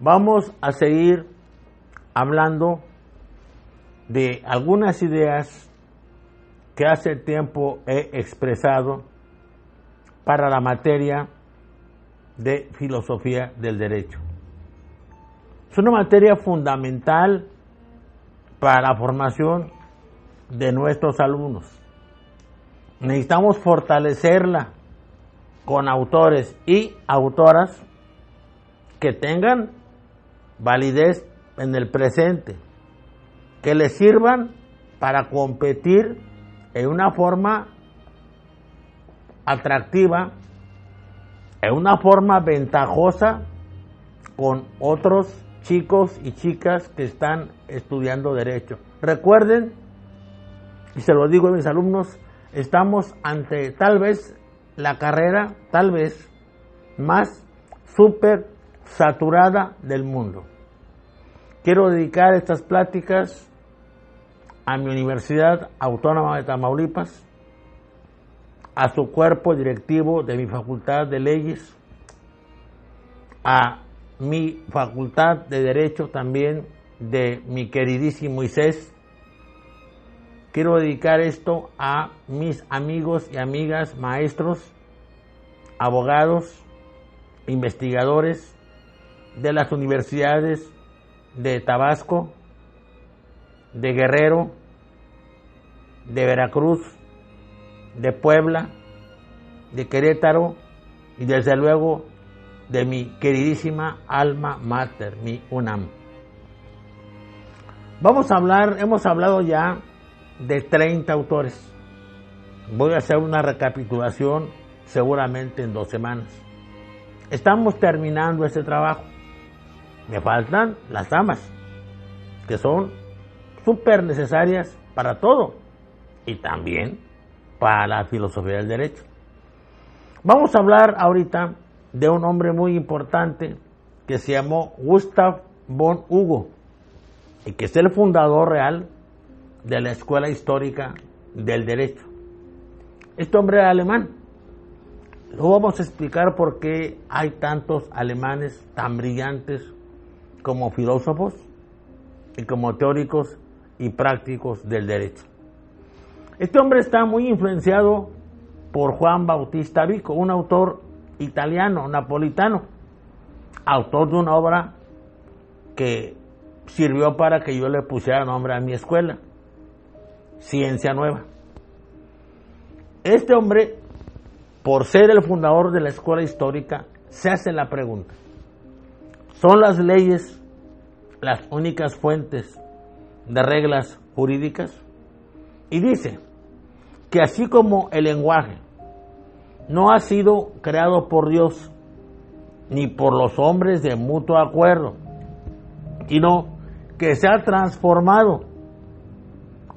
Vamos a seguir hablando de algunas ideas que hace tiempo he expresado para la materia de filosofía del derecho. Es una materia fundamental para la formación de nuestros alumnos. Necesitamos fortalecerla con autores y autoras que tengan validez en el presente, que les sirvan para competir en una forma atractiva, en una forma ventajosa con otros chicos y chicas que están estudiando derecho. Recuerden, y se lo digo a mis alumnos, estamos ante tal vez la carrera, tal vez más súper saturada del mundo. Quiero dedicar estas pláticas a mi Universidad Autónoma de Tamaulipas, a su cuerpo directivo de mi Facultad de Leyes, a mi Facultad de Derecho también de mi queridísimo ICES. Quiero dedicar esto a mis amigos y amigas, maestros, abogados, investigadores de las universidades de Tabasco, de Guerrero, de Veracruz, de Puebla, de Querétaro y desde luego de mi queridísima alma mater, mi UNAM. Hemos hablado ya de 30 autores. Voy a hacer una recapitulación seguramente en 2 semanas. Estamos terminando este trabajo. Me faltan las damas, que son súper necesarias para todo y también para la filosofía del derecho. Vamos a hablar ahorita de un hombre muy importante que se llamó Gustav von Hugo y que es el fundador real de la Escuela Histórica del Derecho. Este hombre era alemán. Luego vamos a explicar por qué hay tantos alemanes tan brillantes como filósofos y como teóricos y prácticos del derecho. Este hombre está muy influenciado por Juan Bautista Vico, un autor italiano, napolitano, autor de una obra que sirvió para que yo le pusiera nombre a mi escuela, Ciencia Nueva. Este hombre, por ser el fundador de la escuela histórica, se hace la pregunta: ¿son las leyes las únicas fuentes de reglas jurídicas? Y dice que así como el lenguaje no ha sido creado por Dios ni por los hombres de mutuo acuerdo, sino que se ha transformado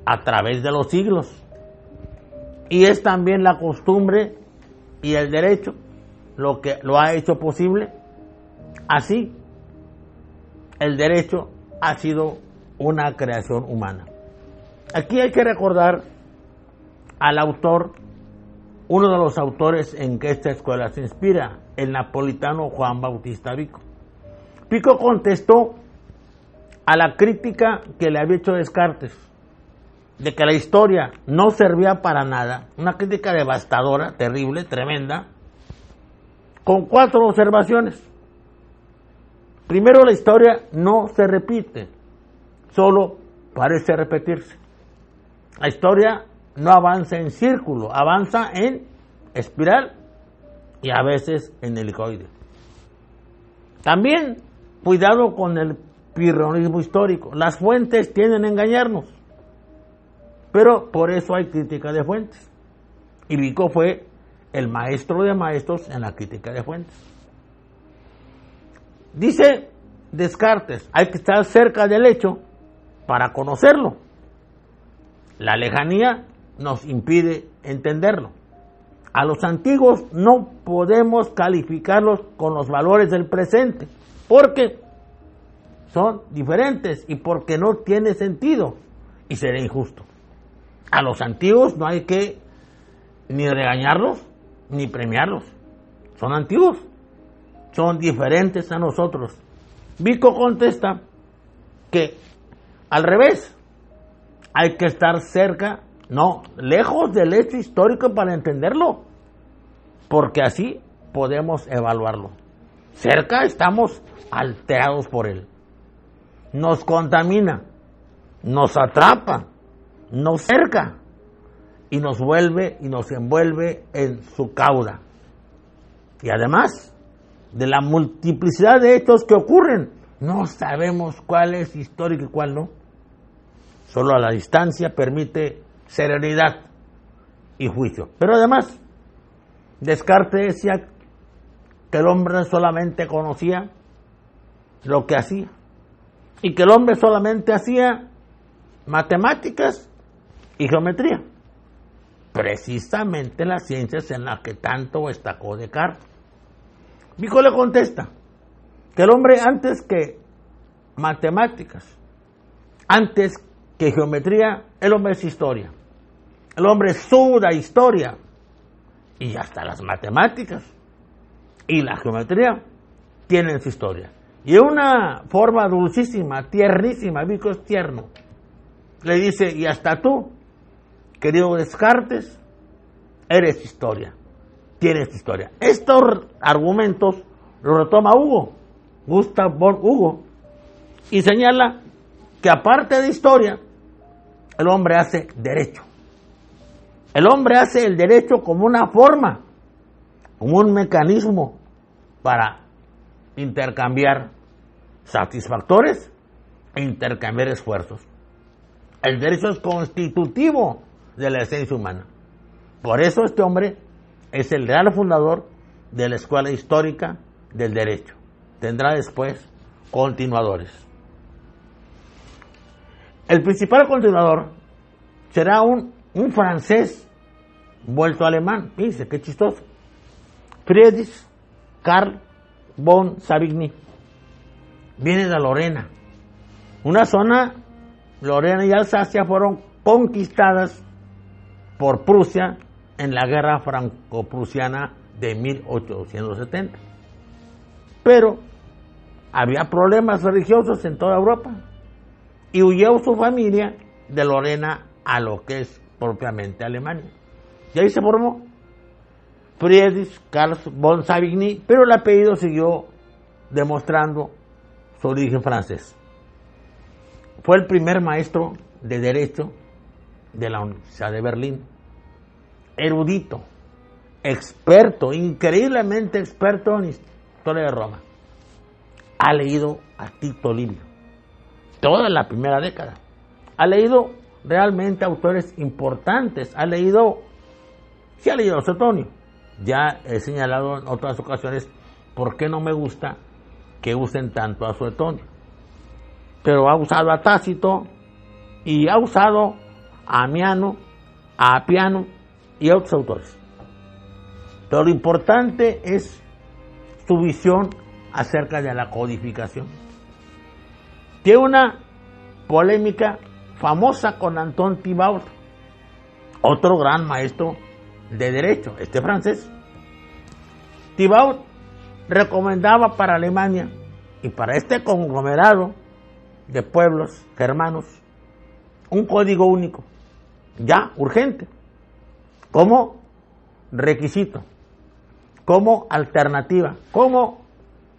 a través de los siglos, y es también la costumbre y el derecho lo que lo ha hecho posible. Así, el derecho ha sido una creación humana. Aquí hay que recordar al autor, uno de los autores en que esta escuela se inspira, el napolitano Juan Bautista Vico. Vico contestó a la crítica que le había hecho Descartes de que la historia no servía para nada, una crítica devastadora, terrible, tremenda, con 4 observaciones. Primero, la historia no se repite, solo parece repetirse. La historia no avanza en círculo, avanza en espiral y a veces en helicoide. También, cuidado con el pirronismo histórico. Las fuentes tienden a engañarnos, pero por eso hay crítica de fuentes. Y Vico fue el maestro de maestros en la crítica de fuentes. Dice Descartes, hay que estar cerca del hecho para conocerlo. La lejanía nos impide entenderlo. A los antiguos no podemos calificarlos con los valores del presente, porque son diferentes y porque no tiene sentido y sería injusto. A los antiguos no hay que ni regañarlos ni premiarlos. Son antiguos, son diferentes a nosotros Vico contesta que al revés, hay que estar cerca, no, lejos del hecho histórico para entenderlo, porque así podemos evaluarlo. Cerca estamos alterados por él. Nos contamina, nos atrapa, nos cerca y nos vuelve y nos envuelve en su cauda. Y además de la multiplicidad de hechos que ocurren, no sabemos cuál es histórico y cuál no. Solo a la distancia permite serenidad y juicio. Pero además, Descartes decía que el hombre solamente conocía lo que hacía y que el hombre solamente hacía matemáticas y geometría. Precisamente las ciencias en las que tanto destacó Descartes. Vico le contesta que el hombre antes que matemáticas, antes que geometría, el hombre es historia. El hombre suda historia. Y hasta las matemáticas y la geometría tienen su historia. Y en una forma dulcísima, tiernísima, Vico es tierno, le dice, y hasta tú, querido Descartes, eres historia, tienes historia. Estos argumentos los retoma Gustav von Hugo, y señala que aparte de historia, el hombre hace derecho. El hombre hace el derecho como una forma, como un mecanismo para intercambiar satisfactores e intercambiar esfuerzos. El derecho es constitutivo de la esencia humana. Por eso este hombre es el real fundador de la escuela histórica del derecho. Tendrá después continuadores. El principal continuador será un francés vuelto alemán. Fíjense qué chistoso. Friedrich Karl von Savigny. Viene de Lorena. Una zona, Lorena y Alsacia, fueron conquistadas por Prusia en la guerra franco-prusiana de 1870. Pero había problemas religiosos en toda Europa y huyó su familia de Lorena a lo que es propiamente Alemania. Y ahí se formó Friedrich Karl von Savigny, pero el apellido siguió demostrando su origen francés. Fue el primer maestro de Derecho de la Universidad de Berlín. Erudito, experto, increíblemente experto en historia de Roma. Ha leído a Tito Livio, toda la primera década. Ha leído realmente autores importantes. Ha leído a Suetonio. Ya he señalado en otras ocasiones por qué no me gusta que usen tanto a Suetonio. Pero ha usado a Tácito y ha usado a Amiano, a Apiano y a otros autores. Pero lo importante es su visión acerca de la codificación. Tiene una polémica famosa con Anton Thibaut, otro gran maestro de derecho, francés. Thibaut recomendaba para Alemania y para este conglomerado de pueblos germanos un código único, ya urgente, como requisito, como alternativa, como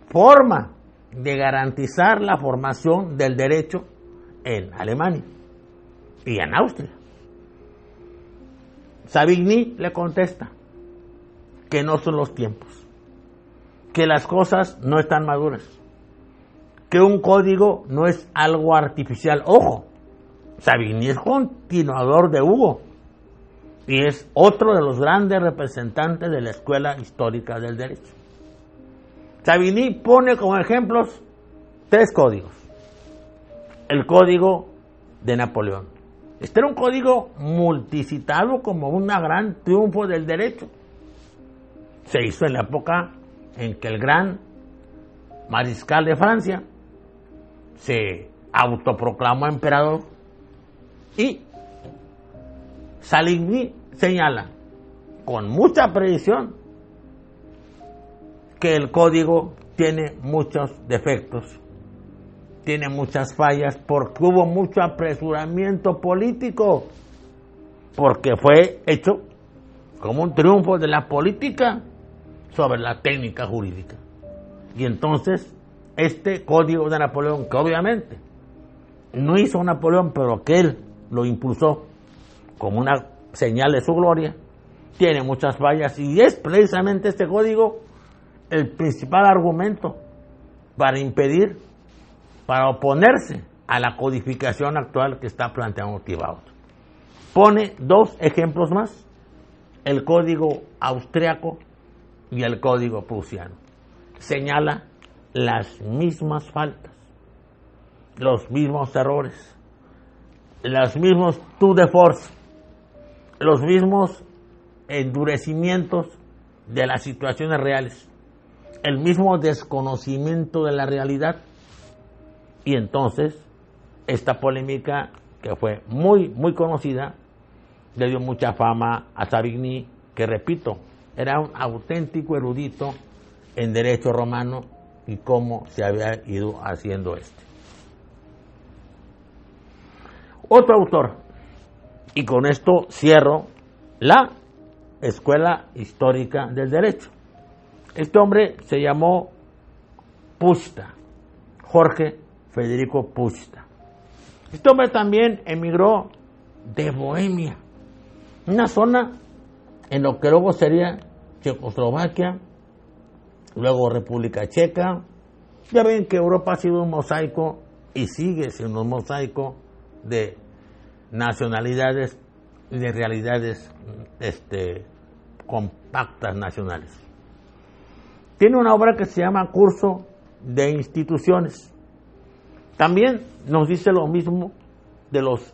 forma de garantizar la formación del derecho en Alemania y en Austria. Savigny le contesta que no son los tiempos, que las cosas no están maduras, que un código no es algo artificial. Ojo, Savigny es continuador de Hugo y es otro de los grandes representantes de la escuela histórica del derecho. Savigny pone como ejemplos 3 códigos. El código de Napoleón. Este era un código multicitado como un gran triunfo del derecho. Se hizo en la época en que el gran mariscal de Francia se autoproclamó emperador, y Savigny señala con mucha precisión que el código tiene muchos defectos tiene muchas fallas porque hubo mucho apresuramiento político, porque fue hecho como un triunfo de la política sobre la técnica jurídica. Y entonces, este código de Napoleón, que obviamente no hizo Napoleón, pero que él lo impulsó como una señal de su gloria, tiene muchas fallas, y es precisamente este código el principal argumento para impedir, para oponerse a la codificación actual que está planteando Thibaut. Pone dos ejemplos más: el código austriaco y el código prusiano. Señala las mismas faltas, los mismos errores, los mismos tour de force, los mismos endurecimientos de las situaciones reales, el mismo desconocimiento de la realidad. Y entonces esta polémica, que fue muy conocida, le dio mucha fama a Savigny, que, repito, era un auténtico erudito en derecho romano y cómo se había ido haciendo este. Otro autor, y con esto cierro la Escuela Histórica del Derecho. Este hombre se llamó Puszta, Jorge Federico Puszta. Este hombre también emigró de Bohemia, una zona en lo que luego sería Checoslovaquia, luego República Checa. Ya ven que Europa ha sido un mosaico y sigue siendo un mosaico de nacionalidades y de realidades compactas nacionales. Tiene una obra que se llama Curso de Instituciones. También nos dice lo mismo de los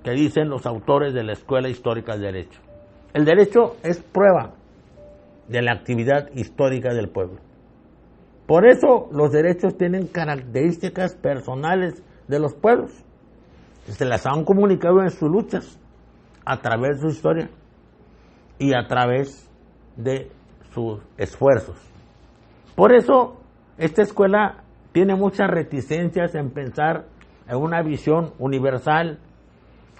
que dicen los autores de la Escuela Histórica del Derecho. El derecho es prueba de la actividad histórica del pueblo. Por eso los derechos tienen características personales de los pueblos. Se las han comunicado en sus luchas, a través de su historia y a través de sus esfuerzos. Por eso esta escuela tiene muchas reticencias en pensar en una visión universal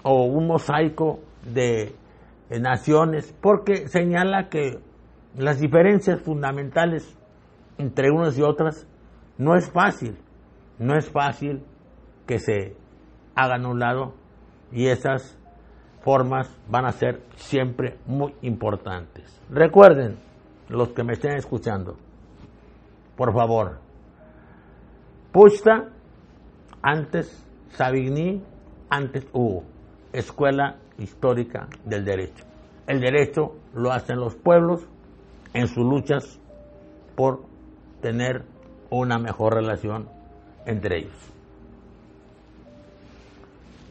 o un mosaico de naciones, porque señala que las diferencias fundamentales entre unas y otras no es fácil que se hagan a un lado, y esas formas van a ser siempre muy importantes. Recuerden, los que me estén escuchando, por favor, Puszta, antes Savigny, antes Hugo. Escuela Histórica del Derecho. El derecho lo hacen los pueblos en sus luchas por tener una mejor relación entre ellos.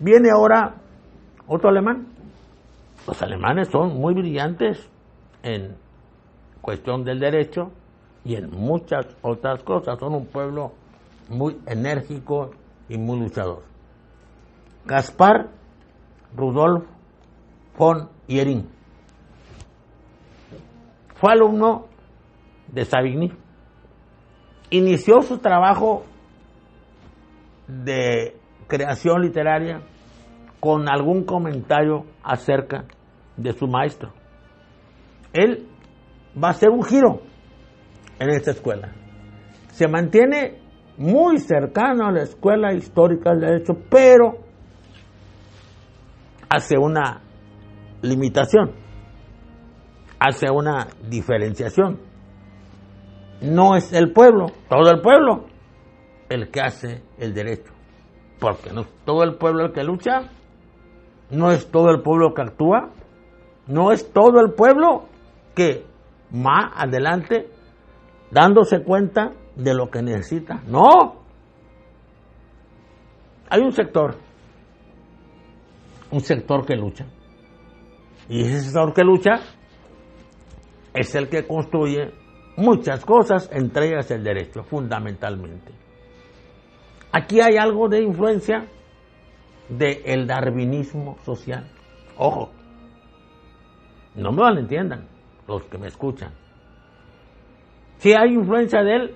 Viene ahora otro alemán. Los alemanes son muy brillantes en cuestión del derecho y en muchas otras cosas. Son un pueblo muy enérgico y muy luchador. Caspar Rudolf von Jhering fue alumno de Savigny. Inició su trabajo de creación literaria con algún comentario acerca de su maestro. Él va a hacer un giro en esta escuela. Se mantiene muy cercano a la Escuela Histórica del Derecho, pero hace una limitación, hace una diferenciación. No es el pueblo, todo el pueblo, el que hace el derecho, porque no es todo el pueblo el que lucha, no es todo el pueblo que actúa, no es todo el pueblo que va adelante dándose cuenta de lo que necesita. No, hay un sector que lucha, y ese sector que lucha es el que construye muchas cosas, entre ellas el derecho, fundamentalmente. Aquí hay algo de influencia del darwinismo social. Ojo, no me malentiendan los que me escuchan. Sí hay influencia de él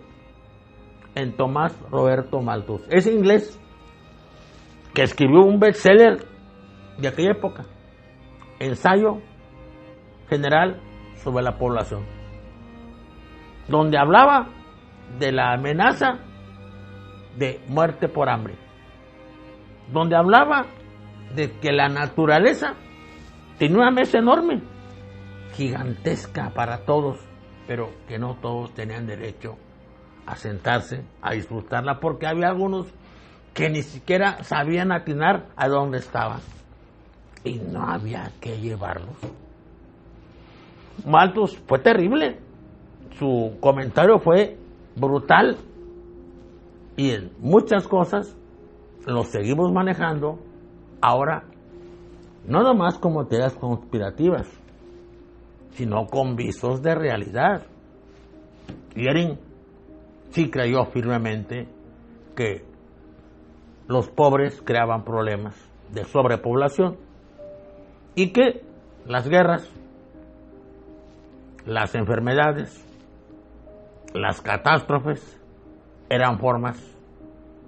en Tomás Roberto Malthus. Es inglés que escribió un bestseller de aquella época, Ensayo General sobre la Población, donde hablaba de la amenaza de muerte por hambre, donde hablaba de que la naturaleza tenía una mesa enorme, gigantesca para todos, pero que no todos tenían derecho a sentarse a disfrutarla, porque había algunos que ni siquiera sabían atinar a dónde estaban y no había que llevarlos. Malthus fue terrible, su comentario fue brutal y en muchas cosas lo seguimos manejando ahora, no nomás como teorías conspirativas, sino con visos de realidad. Goering sí creyó firmemente que los pobres creaban problemas de sobrepoblación y que las guerras, las enfermedades, las catástrofes eran formas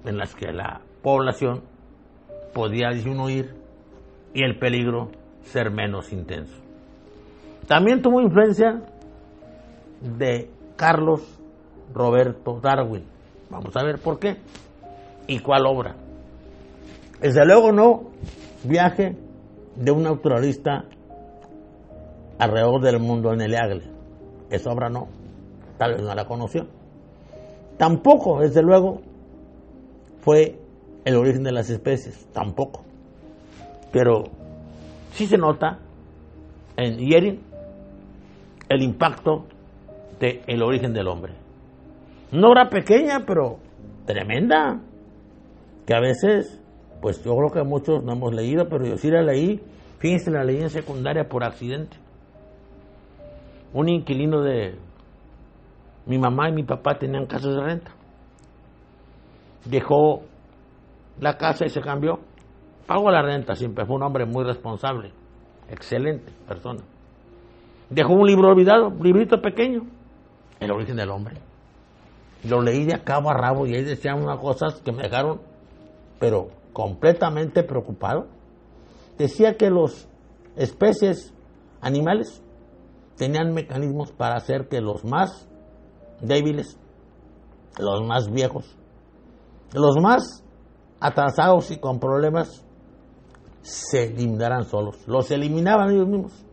en las que la población podía disminuir y el peligro ser menos intenso. También tuvo influencia de Carlos Roberto Darwin. Vamos a ver por qué y cuál obra. Desde luego no Viaje de un naturalista alrededor del mundo en el Eagle. Esa obra no, tal vez no la conoció. Tampoco, desde luego, fue El origen de las especies, tampoco. Pero sí se nota en Goering el impacto de El origen del hombre. Una obra pequeña, pero tremenda, que a veces, pues yo creo que muchos no hemos leído, pero yo sí la leí. Fíjense, la leí en secundaria por accidente. Un inquilino de mi mamá y mi papá tenían casas de renta. Dejó la casa y se cambió. Pagó la renta siempre, fue un hombre muy responsable, excelente persona. Dejó un libro olvidado, un librito pequeño, El origen del hombre. Lo leí de cabo a rabo y ahí decían unas cosas que me dejaron, pero completamente preocupado. Decía que las especies animales tenían mecanismos para hacer que los más débiles, los más viejos, los más atrasados y con problemas se eliminaran solos, los eliminaban ellos mismos.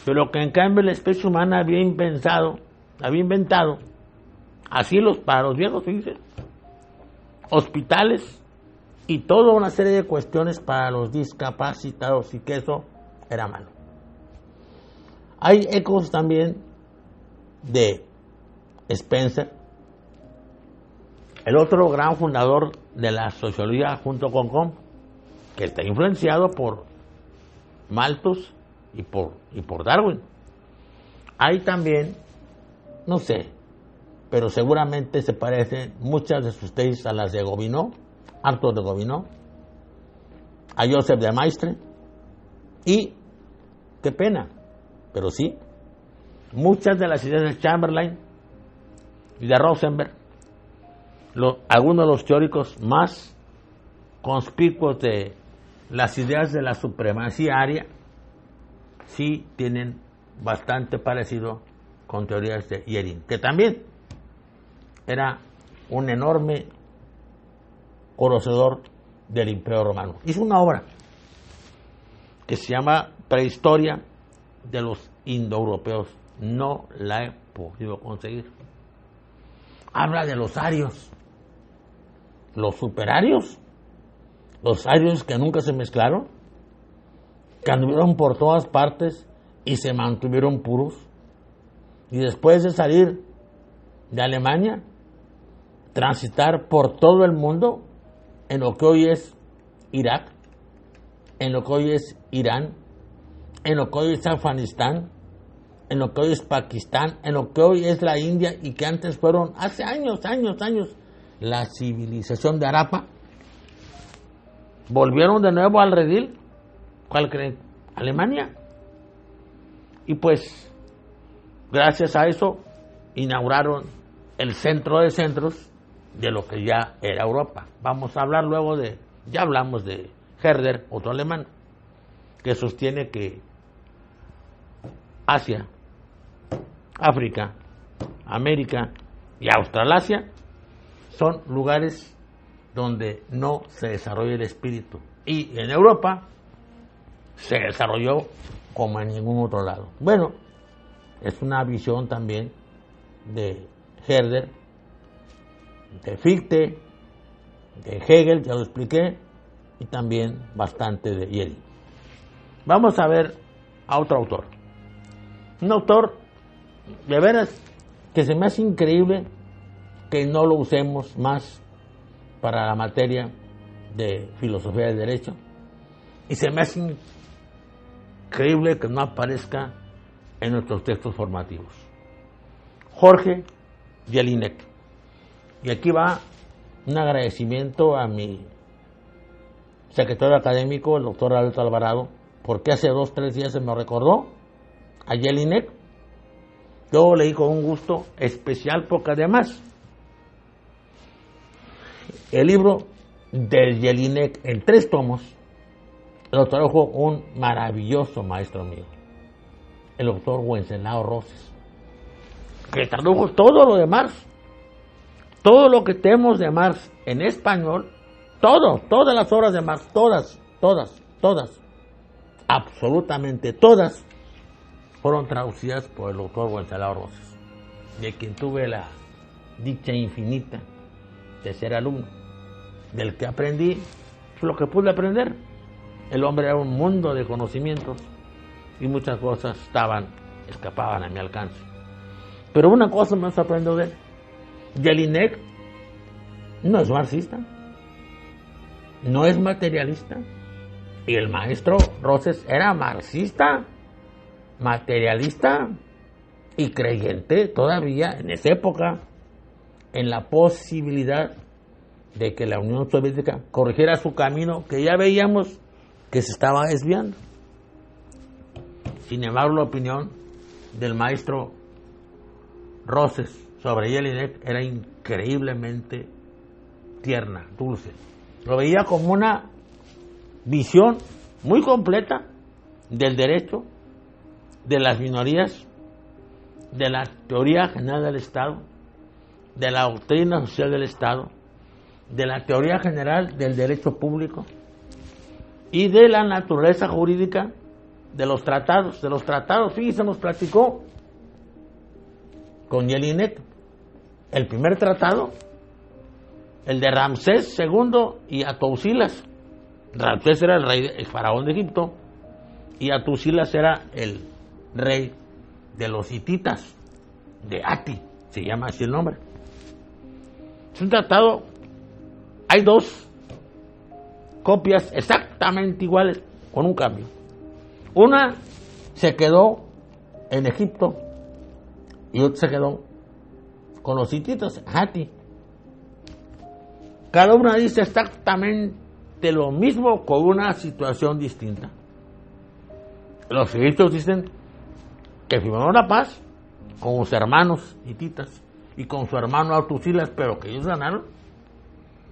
Pero que en cambio la especie humana había inventado asilos para los viejos, fíjense, hospitales y toda una serie de cuestiones para los discapacitados, y que eso era malo. Hay ecos también de Spencer, el otro gran fundador de la sociología junto con Comte, que está influenciado por Malthus y por Darwin. Hay también, no sé, pero seguramente se parecen muchas de sus tesis a las de Gobineau, Arthur de Gobineau, a Joseph de Maistre, y, qué pena, pero sí, muchas de las ideas de Chamberlain y de Rosenberg, algunos de los teóricos más conspicuos de las ideas de la supremacía aria, sí tienen bastante parecido con teorías de Goering, que también era un enorme conocedor del Imperio Romano. Hizo una obra que se llama Prehistoria de los Indoeuropeos. No la he podido conseguir. Habla de los arios, los superarios, los arios que nunca se mezclaron, que anduvieron por todas partes y se mantuvieron puros. Y después de salir de Alemania, transitar por todo el mundo, en lo que hoy es Irak, en lo que hoy es Irán, en lo que hoy es Afganistán, en lo que hoy es Pakistán, en lo que hoy es la India, y que antes fueron, hace años, la civilización de Harappa. Volvieron de nuevo al redil. ¿Cuál creen? Alemania. Y pues, gracias a eso, inauguraron el centro de centros, de lo que ya era Europa. Vamos a hablar luego ya hablamos de Herder, otro alemán, que sostiene que Asia, África, América y Australasia son lugares donde no se desarrolla el espíritu. Y en Europa se desarrolló como en ningún otro lado. Bueno, es una visión también de Herder, de Fichte, de Hegel, ya lo expliqué, y también bastante de Jellinek. Vamos a ver a otro autor. Un autor, de veras, que se me hace increíble que no lo usemos más para la materia de filosofía del derecho, y se me hace increíble que no aparezca en nuestros textos formativos. Jorge Jellinek. Y aquí va un agradecimiento a mi secretario académico, el doctor Alberto Alvarado, porque hace 2 o 3 días se me recordó a Jellinek. Yo leí con un gusto especial porque además el libro de Jellinek en 3 tomos lo tradujo un maravilloso maestro mío, el doctor Wenceslao Roses, que tradujo todo lo de Marx, todo lo que tenemos de Marx en español, todas las obras de Marx, todas, absolutamente todas, fueron traducidas por el doctor Wenceslao Roses, de quien tuve la dicha infinita de ser alumno, del que aprendí lo que pude aprender. El hombre era un mundo de conocimientos y muchas cosas escapaban a mi alcance. Pero una cosa me sorprendió de él: Jellinek no es marxista, no es materialista, y el maestro Roses era marxista, materialista y creyente todavía en esa época en la posibilidad de que la Unión Soviética corrigiera su camino, que ya veíamos que se estaba desviando. Sin embargo, la opinión del maestro Roses sobre Jellinek era increíblemente tierna, dulce. Lo veía como una visión muy completa del derecho, de las minorías, de la teoría general del Estado, de la doctrina social del Estado, de la teoría general del derecho público y de la naturaleza jurídica de los tratados. Fíjense, nos platicó con Jellinek el primer tratado, el de Ramsés II y Atusilas. Ramsés era el faraón de Egipto y Atusilas era el rey de los hititas, de Ati, se llama así el nombre. Es un tratado, hay 2 copias exactamente iguales, con un cambio. Una se quedó en Egipto y otra se quedó con los hititas, Ati. Cada una dice exactamente lo mismo con una situación distinta. Los egipcios dicen que firmaron la paz con sus hermanos hititas y con su hermano Atusilas, pero que ellos ganaron.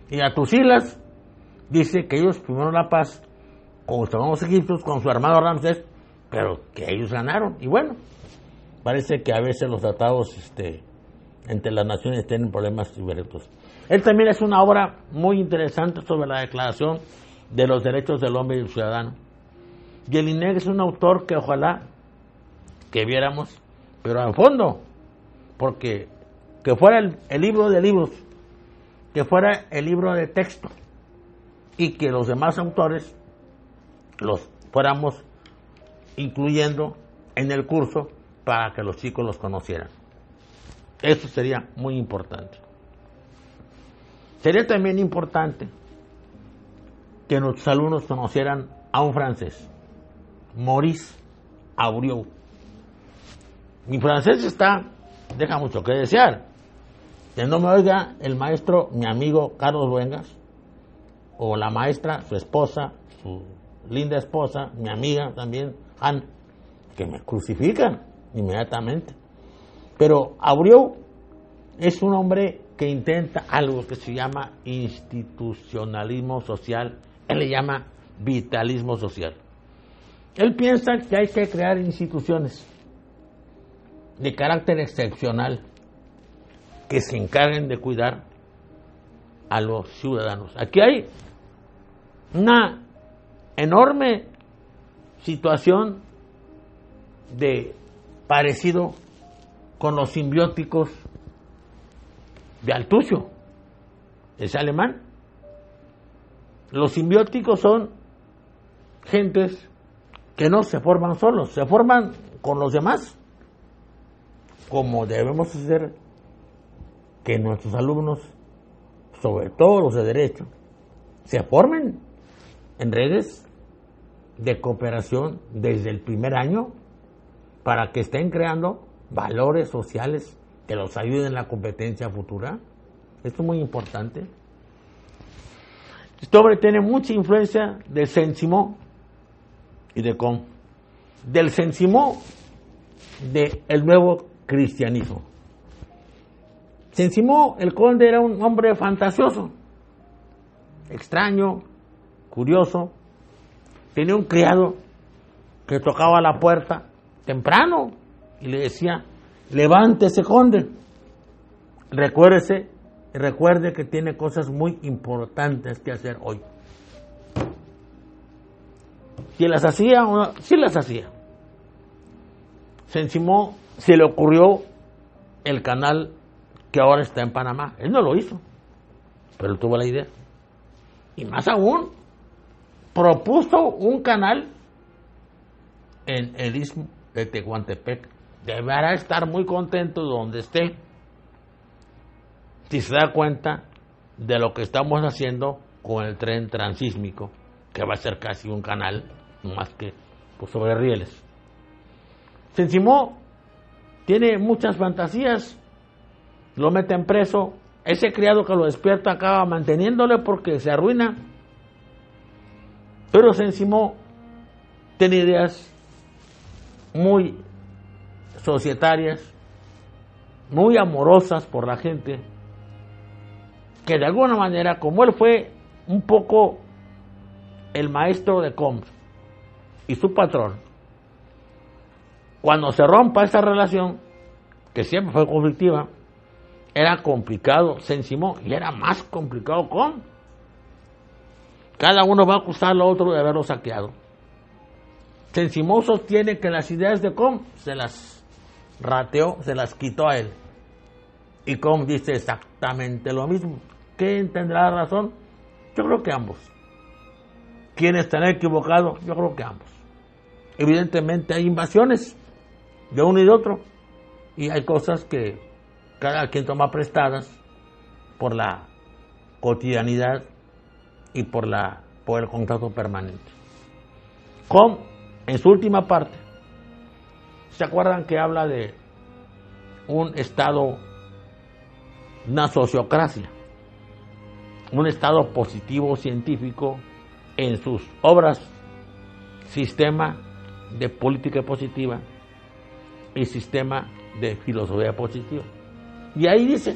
Y Atusilas dice que ellos firmaron la paz con sus hermanos egipcios, con su hermano Ramsés, pero que ellos ganaron. Y bueno, parece que a veces los tratados entre las naciones tienen problemas diversos. Él también es una obra muy interesante sobre la Declaración de los Derechos del Hombre y del Ciudadano. Jellinek es un autor que ojalá que viéramos, pero a fondo, porque que fuera el libro de libros, que fuera el libro de texto, y que los demás autores los fuéramos incluyendo en el curso para que los chicos los conocieran. Eso sería muy importante. Sería también importante que nuestros alumnos conocieran a un francés, Maurice Aubry. Mi francés deja mucho que desear. Que no me oiga el maestro, mi amigo Carlos Luengas, o la maestra, su esposa, su linda esposa, mi amiga también, Anne, que me crucifican inmediatamente. Pero Aubry es un hombre que intenta algo que se llama institucionalismo social. Él le llama vitalismo social. Él piensa que hay que crear instituciones de carácter excepcional que se encarguen de cuidar a los ciudadanos. Aquí hay una enorme situación de parecido con los simbióticos de Althusser, es alemán. Los simbióticos son gentes que no se forman solos, se forman con los demás, como debemos hacer que nuestros alumnos, sobre todo los de derecho, se formen en redes de cooperación desde el primer año para que estén creando valores sociales que los ayuden en la competencia futura. Esto es muy importante. Este hombre tiene mucha influencia de Saint-Simon y de Comte. Del Saint-Simon, del nuevo cristianismo. Saint-Simon, el conde, era un hombre fantasioso, extraño, curioso. Tenía un criado que tocaba la puerta temprano y le decía: levántese, conde, recuerde que tiene cosas muy importantes que hacer hoy. ¿Si las hacía o no? Sí las hacía. Saint-Simon se le ocurrió el canal que ahora está en Panamá. Él no lo hizo, pero él tuvo la idea. Y más aún, propuso un canal en el istmo de Tehuantepec. Deberá estar muy contento donde esté, si se da cuenta de lo que estamos haciendo con el tren transísmico, que va a ser casi un canal, más que pues, sobre rieles. Saint-Simon tiene muchas fantasías, lo meten preso, ese criado que lo despierta acaba manteniéndole porque se arruina. Pero Saint-Simon tiene ideas muy societarias, muy amorosas por la gente, que de alguna manera, como él fue un poco el maestro de Comte y su patrón, cuando se rompa esa relación, que siempre fue conflictiva, era complicado Saint-Simon y era más complicado Comte. Cada uno va a acusar al otro de haberlo saqueado. Saint-Simon sostiene que las ideas de Comte se las rateó, se las quitó a él. Y Comte dice exactamente lo mismo. ¿Quién tendrá razón? Yo creo que ambos. ¿Quién estará equivocado? Yo creo que ambos. Evidentemente hay invasiones de uno y de otro, y hay cosas que cada quien toma prestadas por la cotidianidad y por el contacto permanente. Comte, en su última parte, ¿se acuerdan que habla de un estado, una sociocracia, un estado positivo científico en sus obras, sistema de política positiva y sistema de filosofía positiva? Y ahí dice,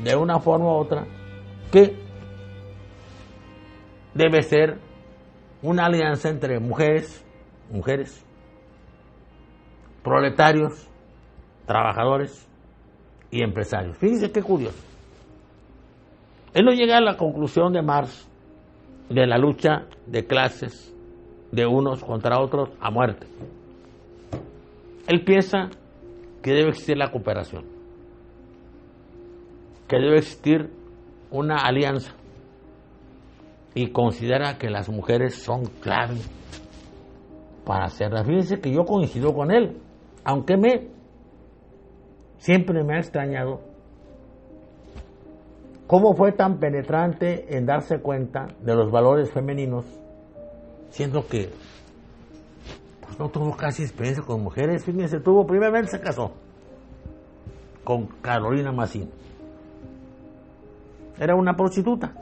de una forma u otra, que debe ser una alianza entre mujeres, proletarios, trabajadores y empresarios. Fíjense qué curioso. Él no llega a la conclusión de Marx de la lucha de clases de unos contra otros a muerte. Él piensa que debe existir la cooperación, que debe existir una alianza, y considera que las mujeres son clave para hacerla. Fíjense que yo coincido con él, aunque siempre me ha extrañado cómo fue tan penetrante en darse cuenta de los valores femeninos, siendo que pues, no tuvo casi experiencia con mujeres. Fíjense, primeramente se casó con Carolina Massín. Era una prostituta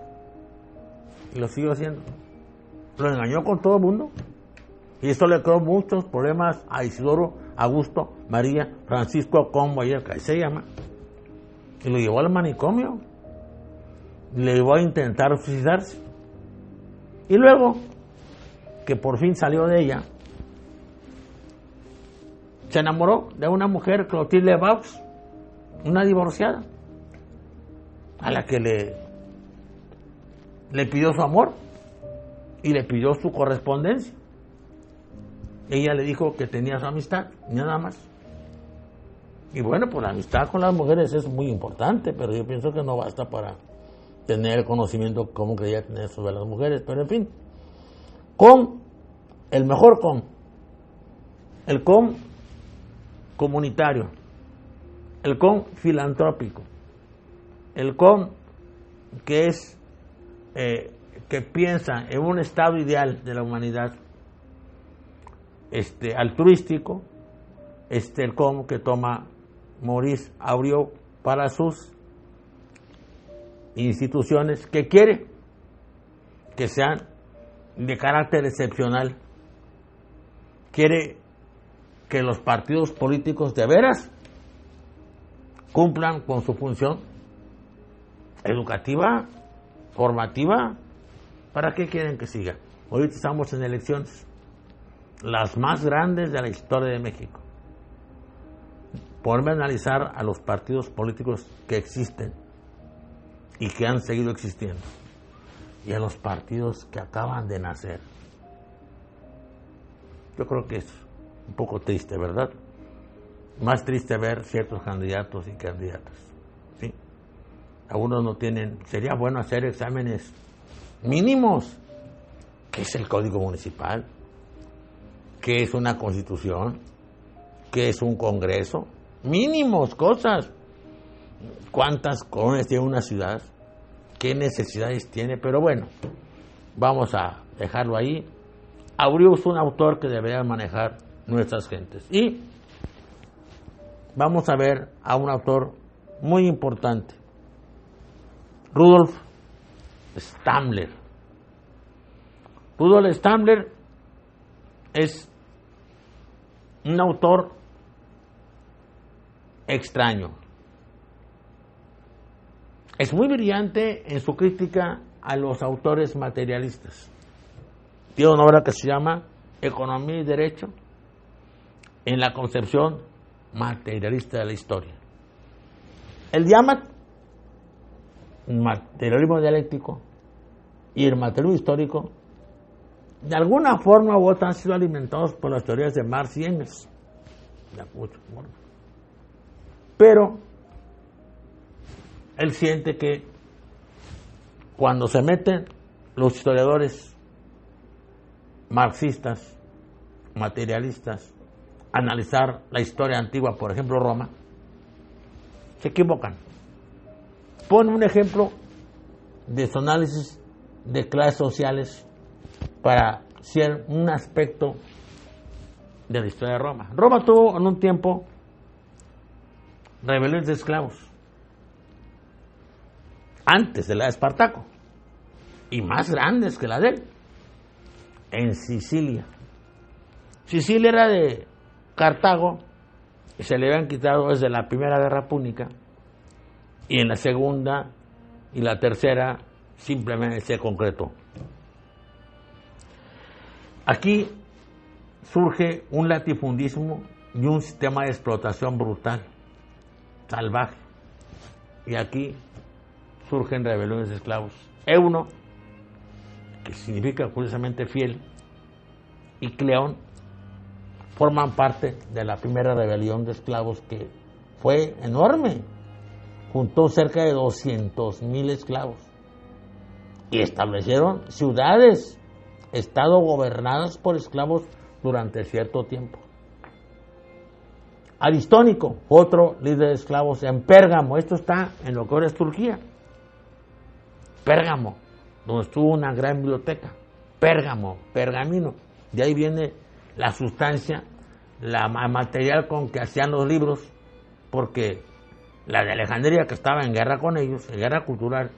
y lo siguió haciendo. Lo engañó con todo el mundo y eso le creó muchos problemas a Isidoro Augusto María Francisco Comboyer, que se llama. y lo llevó al manicomio, le llevó a intentar suicidarse. Y luego, que por fin salió de ella, se enamoró de una mujer, Clotilde Vaux, una divorciada, a la que le pidió su amor y le pidió su correspondencia. Ella le dijo que tenía su amistad, nada más. Y bueno, pues la amistad con las mujeres es muy importante, pero yo pienso que no basta para tener el conocimiento como quería tener sobre las mujeres. Pero en fin, el mejor el comunitario, el filantrópico, el que piensa en un estado ideal de la humanidad, altruístico, el que toma Maurice Aubry para sus instituciones, que quiere que sean de carácter excepcional, quiere que los partidos políticos de veras cumplan con su función educativa, formativa. ¿Para qué quieren que siga? Ahorita estamos en elecciones, las más grandes de la historia de México. Ponerme a analizar a los partidos políticos que existen y que han seguido existiendo, y a los partidos que acaban de nacer. Yo creo que es un poco triste, ¿verdad? Más triste ver ciertos candidatos y candidatas, ¿sí? Algunos no tienen. Sería bueno hacer exámenes mínimos. ¿Qué es el Código Municipal? ¿Qué es una Constitución? ¿Qué es un Congreso? Mínimos, cosas. ¿Cuántas colonias tiene una ciudad? ¿Qué necesidades tiene? Pero bueno, vamos a dejarlo ahí. Aubry es un autor que debería manejar nuestras gentes. Y vamos a ver a un autor muy importante, Rudolf Stammler. Rudolf Stammler es un autor extraño. Es muy brillante en su crítica a los autores materialistas. Tiene una obra que se llama Economía y Derecho en la concepción materialista de la historia. Él llama materialismo dialéctico y el materialismo histórico, de alguna forma u otra, han sido alimentados por las teorías de Marx y Engels. Pero él siente que cuando se meten los historiadores marxistas, materialistas, a analizar la historia antigua, por ejemplo Roma, se equivocan. Pon un ejemplo de su análisis de clases sociales para ser un aspecto de la historia de Roma. Roma tuvo en un tiempo rebeliones de esclavos, antes de la de Espartaco, y más grandes que la de él, en Sicilia. Sicilia era de Cartago y se le habían quitado desde la Primera Guerra Púnica, y en la Segunda y la Tercera simplemente se concretó. Aquí surge un latifundismo y un sistema de explotación brutal, salvaje, y aquí surgen rebeliones de esclavos. Euno, que significa curiosamente fiel, y Cleón forman parte de la primera rebelión de esclavos, que fue enorme. Juntó cerca de 200,000 esclavos y establecieron ciudades, estado gobernadas por esclavos durante cierto tiempo. Aristónico, otro líder de esclavos en Pérgamo. Esto está en lo que ahora es Turquía. Pérgamo, donde estuvo una gran biblioteca. Pérgamo, pergamino. De ahí viene la sustancia, la material con que hacían los libros, porque la de Alejandría, que estaba en guerra con ellos, en guerra cultural,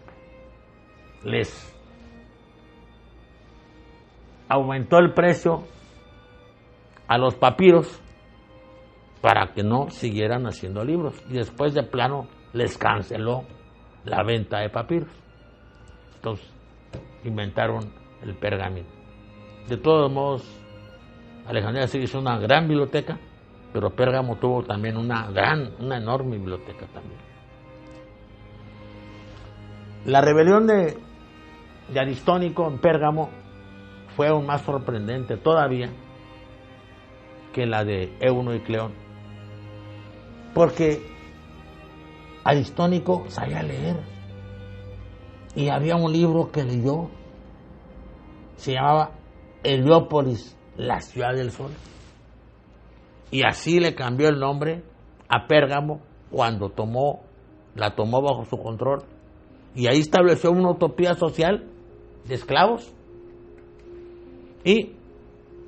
les aumentó el precio a los papiros para que no siguieran haciendo libros, y después de plano les canceló la venta de papiros. Entonces inventaron el pergamino. De todos modos, Alejandría sí hizo una gran biblioteca, pero Pérgamo tuvo también una enorme biblioteca también. La rebelión de Aristónico en Pérgamo fue aún más sorprendente todavía que la de Euno y Cleón, porque Aristónico sabía leer y había un libro que leyó, se llamaba Heliópolis, la ciudad del sol, y así le cambió el nombre a Pérgamo cuando la tomó bajo su control, y ahí estableció una utopía social de esclavos. Y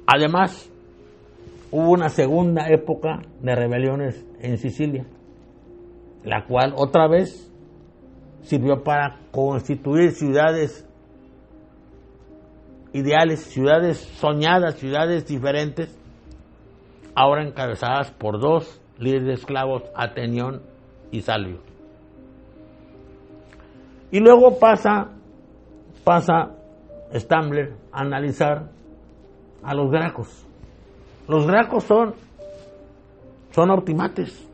además hubo una segunda época de rebeliones en Sicilia, la cual otra vez sirvió para constituir ciudades ideales, ciudades soñadas, ciudades diferentes, ahora encabezadas por dos líderes de esclavos, Atenión y Salvio. Y luego pasa Stambler a analizar a los gracos. Los gracos son optimates,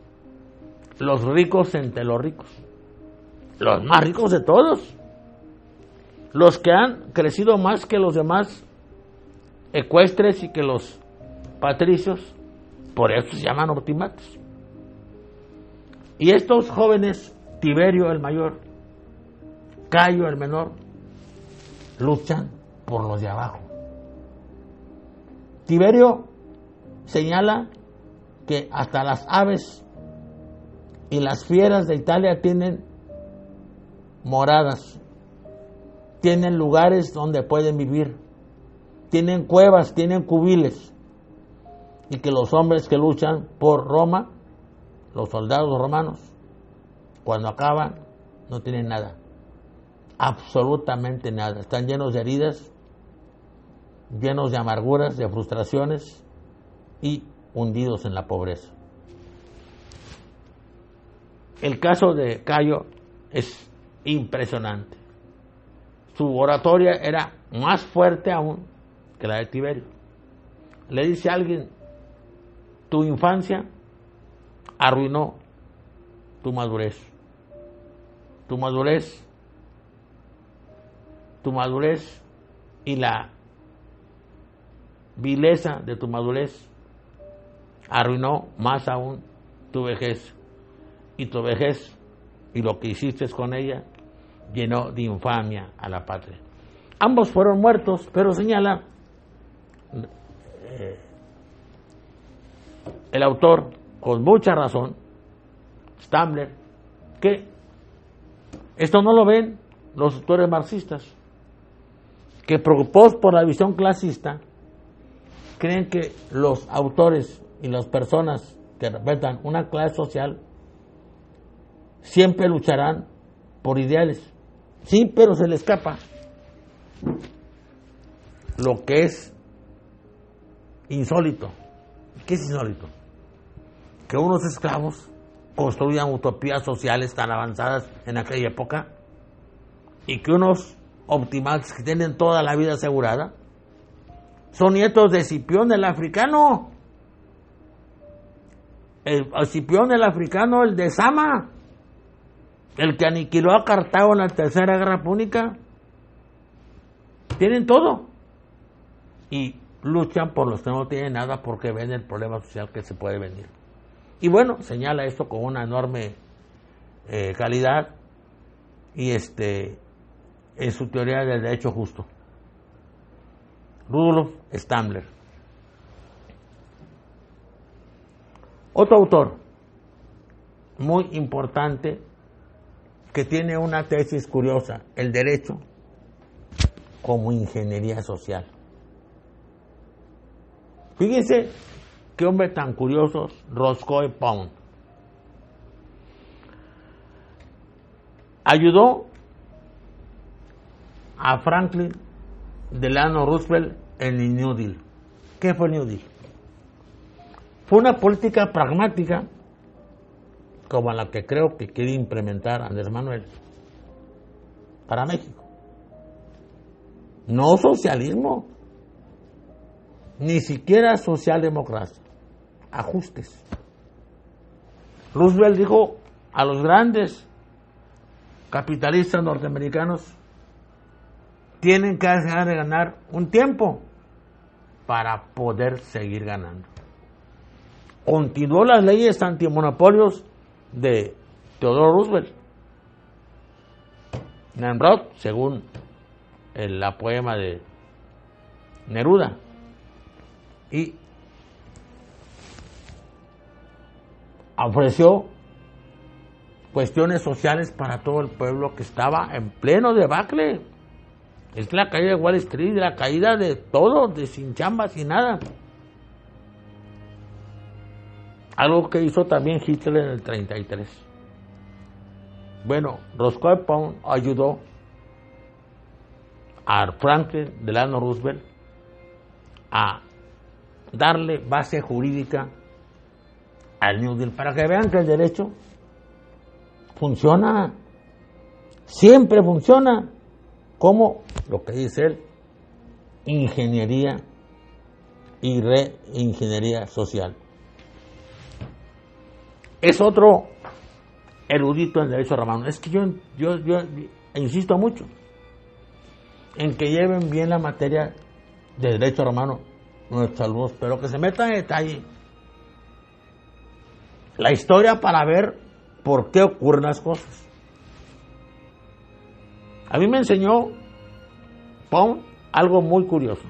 los ricos entre los ricos, los más ricos de todos, los que han crecido más que los demás ecuestres y que los patricios, por eso se llaman optimates. Y estos jóvenes, Tiberio el mayor, Cayo el menor, luchan por los de abajo. Tiberio señala que hasta las aves y las fieras de Italia tienen moradas, tienen lugares donde pueden vivir, tienen cuevas, tienen cubiles, y que los hombres que luchan por Roma, los soldados romanos, cuando acaban no tienen nada, absolutamente nada, están llenos de heridas, llenos de amarguras, de frustraciones y hundidos en la pobreza. El caso de Cayo es impresionante. Su oratoria era más fuerte aún que la de Tiberio. Le dice a alguien: tu infancia arruinó tu madurez. Tu madurez y la vileza de tu madurez arruinó más aún tu vejez. Y tu vejez y lo que hiciste con ella llenó de infamia a la patria. Ambos fueron muertos, pero señala el autor, con mucha razón, Stambler, que esto no lo ven los autores marxistas, que preocupados por la visión clasista, creen que los autores y las personas que representan una clase social siempre lucharán por ideales. Sí, pero se le escapa lo que es insólito. ¿Qué es insólito? Que unos esclavos construyan utopías sociales tan avanzadas en aquella época y que unos optimates que tienen toda la vida asegurada son nietos de Escipión el africano. Escipión el africano, el de Sama, el que aniquiló a Cartago en la Tercera Guerra Púnica. Tienen todo y luchan por los que no tienen nada porque ven el problema social que se puede venir. Y bueno, señala esto con una enorme calidad y en su teoría del derecho justo. Rudolf Stambler. Otro autor muy importante que tiene una tesis curiosa: el derecho como ingeniería social. Fíjense qué hombre tan curioso, Roscoe Pound. Ayudó a Franklin Delano Roosevelt en el New Deal. ¿Qué fue el New Deal? Fue una política pragmática como la que creo que quiere implementar Andrés Manuel para México. No socialismo, ni siquiera socialdemocracia, ajustes. Roosevelt dijo a los grandes capitalistas norteamericanos: tienen que dejar de ganar un tiempo para poder seguir ganando. Continuó las leyes antimonopolios de Theodore Roosevelt, Nemrod, según la poema de Neruda, y ofreció cuestiones sociales para todo el pueblo que estaba en pleno debacle. Es la caída de Wall Street, la caída de todo, de sin chamba, sin nada. Algo que hizo también Hitler en el 33. Bueno, Roscoe Pound ayudó a Franklin Delano Roosevelt a darle base jurídica al New Deal, para que vean que el derecho funciona, siempre funciona, como lo que dice él, ingeniería y reingeniería social. Es otro erudito en derecho romano. Es que yo insisto mucho en que lleven bien la materia de derecho romano nuestros alumnos, pero que se metan en detalle la historia para ver por qué ocurren las cosas. A mí me enseñó Pound algo muy curioso.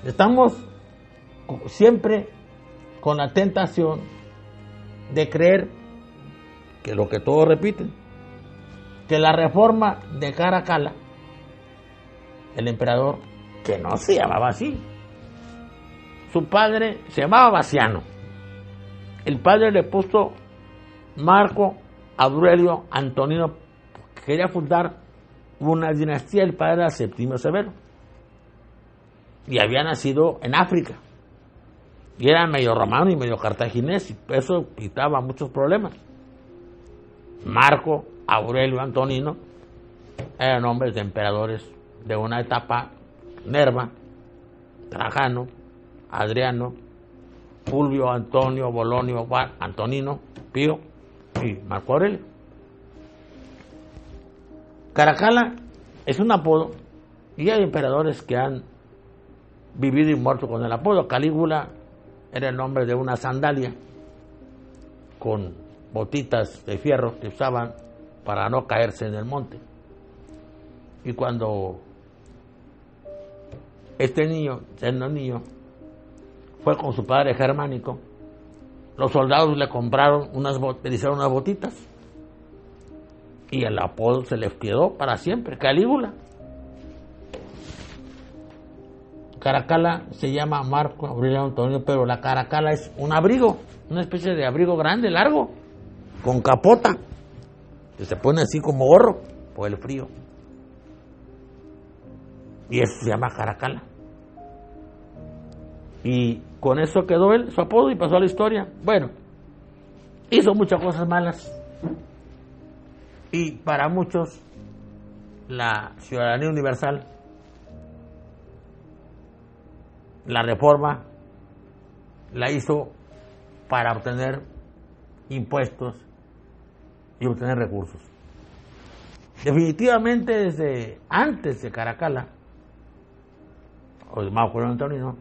Estamos siempre con la tentación de creer que lo que todos repiten, que la reforma de Caracalla, el emperador, que no se llamaba así, su padre se llamaba Baciano, el padre le puso Marco Aurelio Antonino, que quería fundar una dinastía. El padre era Septimio Severo y había nacido en África y era medio romano y medio cartaginés, y eso quitaba muchos problemas. Marco Aurelio Antonino eran nombres de emperadores de una etapa: Nerva, Trajano, Adriano, Fulvio, Antonio, Bolonio, Antonino, Pío y Marco Aurelio. Caracalla es un apodo, y hay emperadores que han vivido y muerto con el apodo. Calígula era el nombre de una sandalia con botitas de fierro que usaban para no caerse en el monte. Y cuando este niño, siendo niño, fue con su padre germánico, los soldados le compraron le hicieron unas botitas, y el apodo se le quedó para siempre: Calígula. Caracalla se llama Marco Aurelio Antonio, pero la caracalla es un abrigo, una especie de abrigo grande, largo, con capota, que se pone así como gorro por el frío, y eso se llama Caracalla. Y con eso quedó él, su apodo, y pasó a la historia. Bueno, hizo muchas cosas malas, y para muchos la ciudadanía universal, la reforma la hizo para obtener impuestos y obtener recursos. Definitivamente desde antes de Caracalla o de Marco Aurelio Antonino,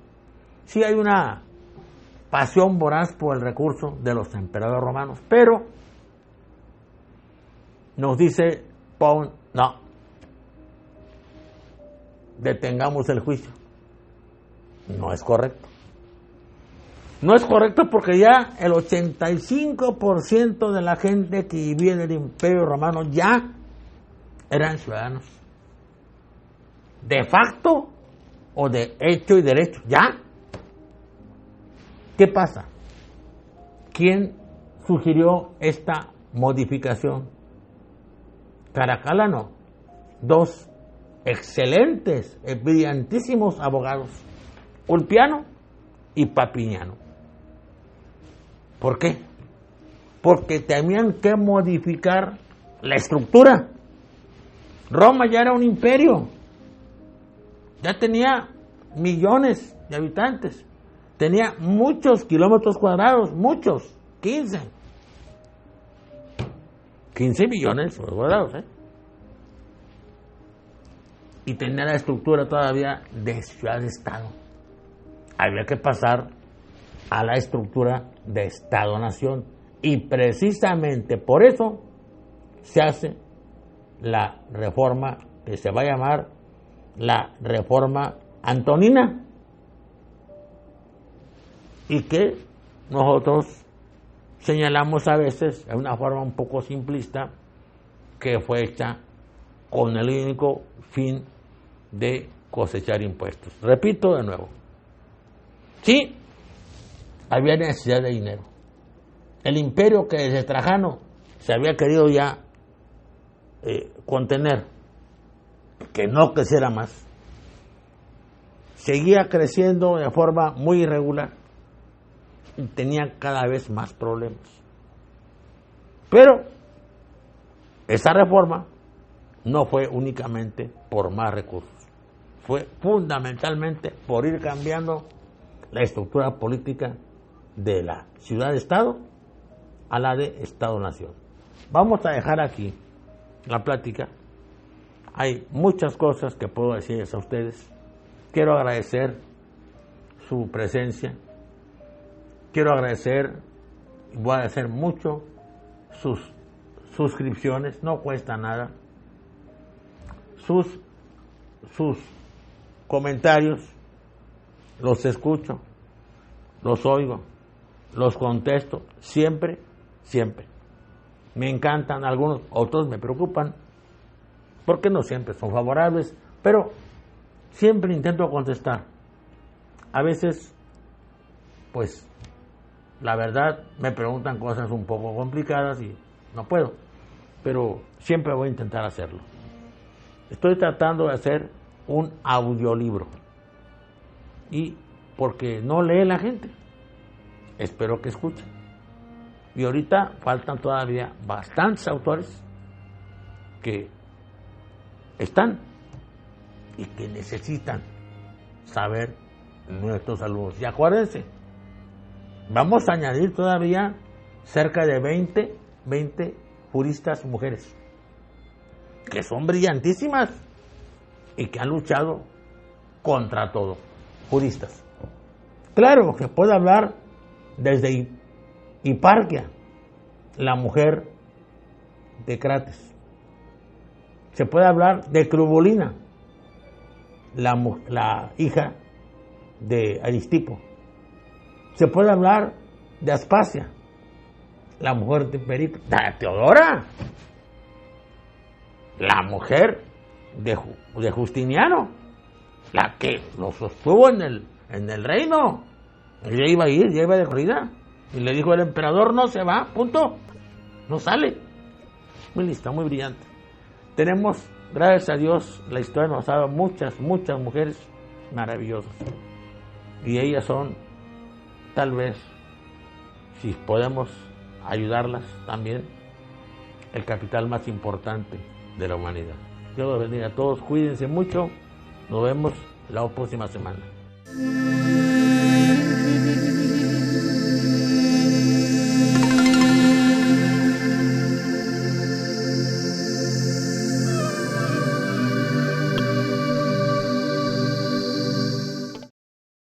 sí hay una pasión voraz por el recurso de los emperadores romanos, pero nos dice Pound: no, detengamos el juicio. No es correcto. No es correcto porque ya el 85% de la gente que vivía en el Imperio Romano ya eran ciudadanos, de facto o de hecho y derecho, ya. ¿Qué pasa? ¿Quién sugirió esta modificación? Caracalla no. Dos excelentes, brillantísimos abogados: Ulpiano y Papiniano. ¿Por qué? porque tenían que modificar la estructura. Roma ya era un imperio, ya tenía millones de habitantes, tenía muchos kilómetros cuadrados, muchos, 15 millones cuadrados, y tenía la estructura todavía de ciudad-estado. Había que pasar a la estructura de Estado-nación, y precisamente por eso se hace la reforma que se va a llamar la Reforma Antonina, y que nosotros señalamos a veces de una forma un poco simplista que fue hecha con el único fin de cosechar impuestos. Repito de nuevo, sí, había necesidad de dinero. El imperio que desde Trajano se había querido ya contener, que no creciera más, seguía creciendo de forma muy irregular y tenía cada vez más problemas. Pero esa reforma no fue únicamente por más recursos, fue fundamentalmente por ir cambiando la estructura política de la ciudad-estado a la de Estado-nación. Vamos a dejar aquí la plática. Hay muchas cosas que puedo decirles a ustedes. Quiero agradecer su presencia. Quiero agradecer, y voy a agradecer mucho, sus suscripciones, no cuesta nada. Sus comentarios, los escucho, los oigo, los contesto, siempre. Me encantan algunos, otros me preocupan, porque no siempre son favorables, pero siempre intento contestar. A veces, pues, la verdad, me preguntan cosas un poco complicadas y no puedo, pero siempre voy a intentar hacerlo. Estoy tratando de hacer un audiolibro, y porque no lee la gente, espero que escuchen. Y ahorita faltan todavía bastantes autores que están y que necesitan saber nuestros alumnos. Y acuérdense, vamos a añadir todavía cerca de 20 juristas mujeres, que son brillantísimas y que han luchado contra todo. Juristas. Claro, se puede hablar desde Hiparquia, la mujer de Crates. Se puede hablar de Crubulina, la hija de Aristipo. Se puede hablar de Aspasia, la mujer de Periclo. Teodora, la mujer de Justiniano, la que lo sostuvo en el reino. Ella iba a ir, ya iba de corrida, y le dijo el emperador: no se va, punto, no sale. Muy lista, muy brillante. Tenemos, gracias a Dios, la historia nos ha dado muchas mujeres maravillosas, y ellas son, tal vez, si podemos ayudarlas también, el capital más importante de la humanidad. Dios los bendiga a todos, cuídense mucho, nos vemos la próxima semana.